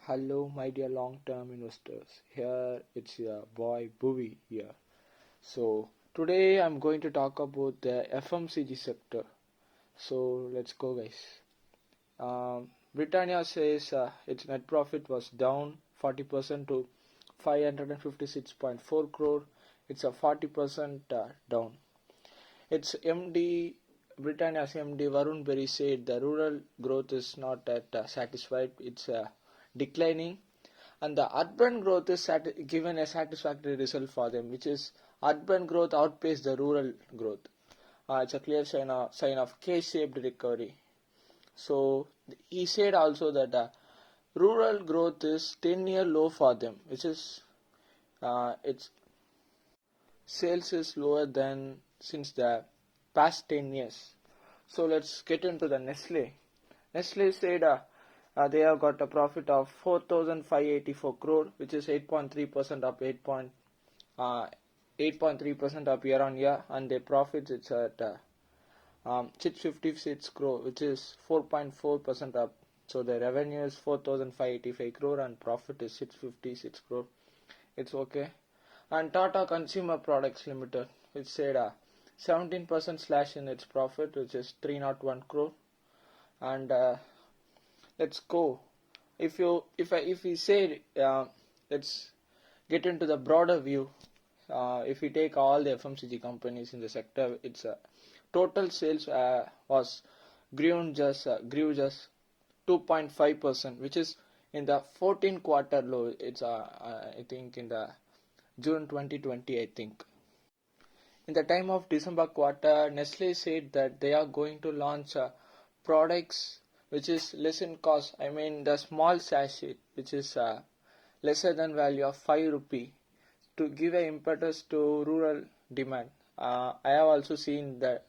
Hello, my dear long-term investors. Here it's your boy Bhuvi here. So today I'm going to talk about the FMCG sector. So let's go, guys. Britannia says its net profit was down 40% to 556.4 crore. It's a 40% down. Its MD, Britannia's MD Varun Berry said the rural growth is not at satisfied. It's declining, and the urban growth is given a satisfactory result for them, which is urban growth outpaced the rural growth. It's a clear sign of K-shaped recovery. So he said also that rural growth is 10-year low for them, which is its sales is lower than since the past 10 years. So let's get into the Nestle. Nestle said they have got a profit of 4,584 crore, which is 8.3% up 8.3% up year on year, and their profits it's at 656 crore, which is 4.4% up. So the revenue is 4,585 crore and profit is 656 crore. It's okay. And Tata Consumer Products Limited, which said 17% slash in its profit, which is 301 crore. And let's go. If we say let's get into the broader view. If we take all the FMCG companies in the sector, its total sales was grew just 2.5%, which is in the 14 quarter low. It's I think in the June 2020, I think. In the time of December quarter, Nestle said that they are going to launch products which is less in cost. I mean the small sachet, which is lesser than value of 5 rupee, to give an impetus to rural demand. I have also seen the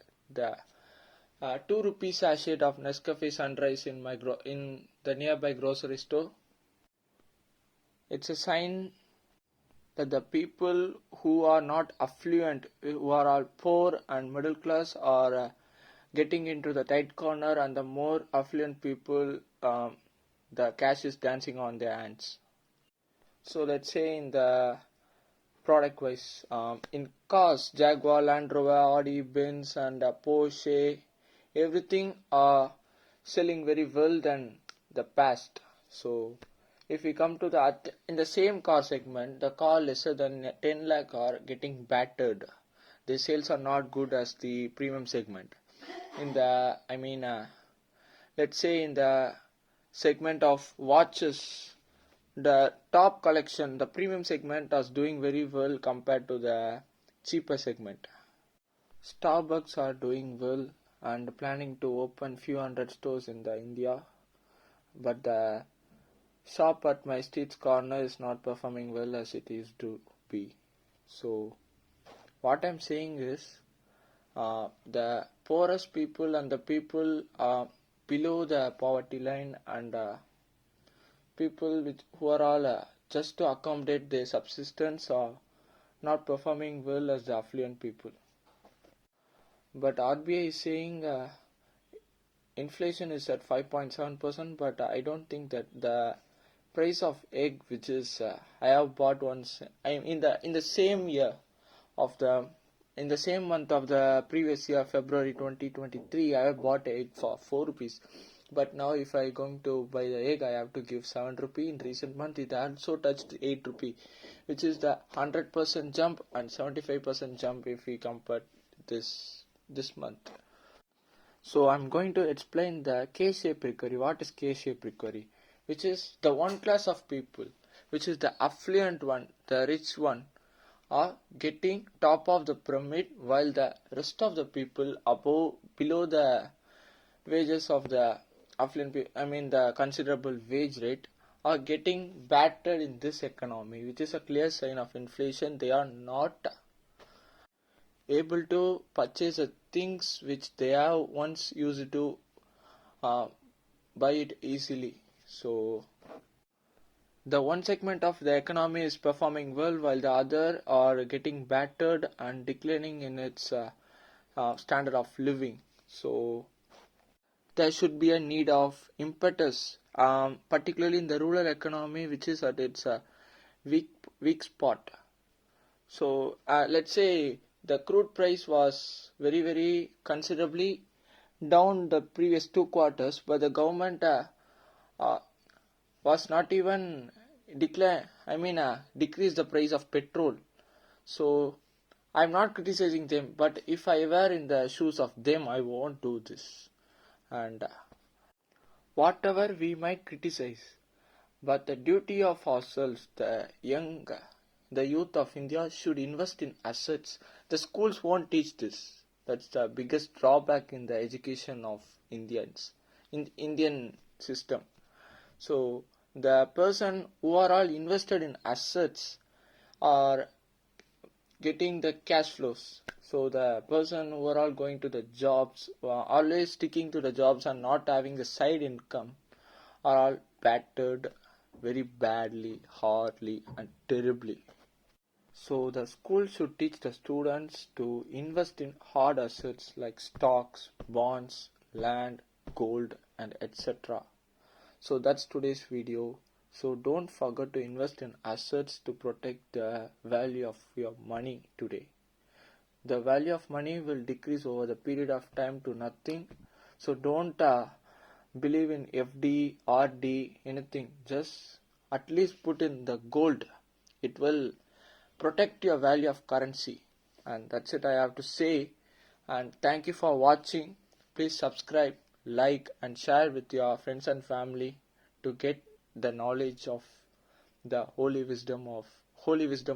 2 rupee sachet of Nescafe Sunrise in in the nearby grocery store. It's a sign that the people who are not affluent, who are all poor and middle class, are getting into the tight corner, and the more affluent people, the cash is dancing on their hands. So let's say in the product wise, in cars, Jaguar, Land Rover, Audi, Benz, and Porsche, everything are selling very well than the past. So if we come to in the same car segment, the car lesser than 10 lakh are getting battered. The sales are not good as the premium segment. In the let's say in the segment of watches, the top collection, the premium segment is doing very well compared to the cheaper segment. Starbucks are doing well and planning to open few hundred stores in the India, but the shop at my street's corner is not performing well as it used to be. So what I'm saying is the poorest people and the people below the poverty line, and people who are all just to accommodate their subsistence are not performing well as the affluent people. But RBI is saying inflation is at 5.7%, but I don't think that the price of egg, which is I have bought once, in the same year of the in the same month of the previous year, February 2023, I have bought egg for 4 rupees. But now if I going to buy the egg, I have to give 7 rupee. In recent month, it also touched 8 rupee, which is the 100% jump and 75% jump if we compare this month. So I'm going to explain the K-shaped recovery. What is K-shaped recovery? Which is the one class of people, which is the affluent one, the rich one, are getting top of the pyramid, while the rest of the people below the wages of the affluent people, the considerable wage rate, are getting battered in this economy, which is a clear sign of inflation. They are not able to purchase the things which they have once used to buy it easily. So the one segment of the economy is performing well, while the other are getting battered and declining in its standard of living. So there should be a need of impetus particularly in the rural economy, which is at its weak weak spot. So let's say the crude price was very considerably down the previous 2 quarters, but the government uh, was not even decrease the price of petrol. So I'm not criticizing them, but if I were in the shoes of them, I won't do this. And whatever we might criticize, but the duty of ourselves, the youth of India should invest in assets. The schools won't teach this. That's the biggest drawback in the education of Indians, in Indian system. So the person who are all invested in assets are getting the cash flows. So the person who are all going to the jobs, always sticking to the jobs and not having the side income, are all battered very badly, hardly, and terribly. So the school should teach the students to invest in hard assets like stocks, bonds, land, gold, and etc. So that's today's video. So don't forget to invest in assets to protect the value of your money today. The value of money will decrease over the period of time to nothing. So don't believe in FD, RD, anything. Just at least put in the gold. It will protect your value of currency. And that's it I have to say. And thank you for watching. Please subscribe, like, and share with your friends and family to get the knowledge of the holy wisdom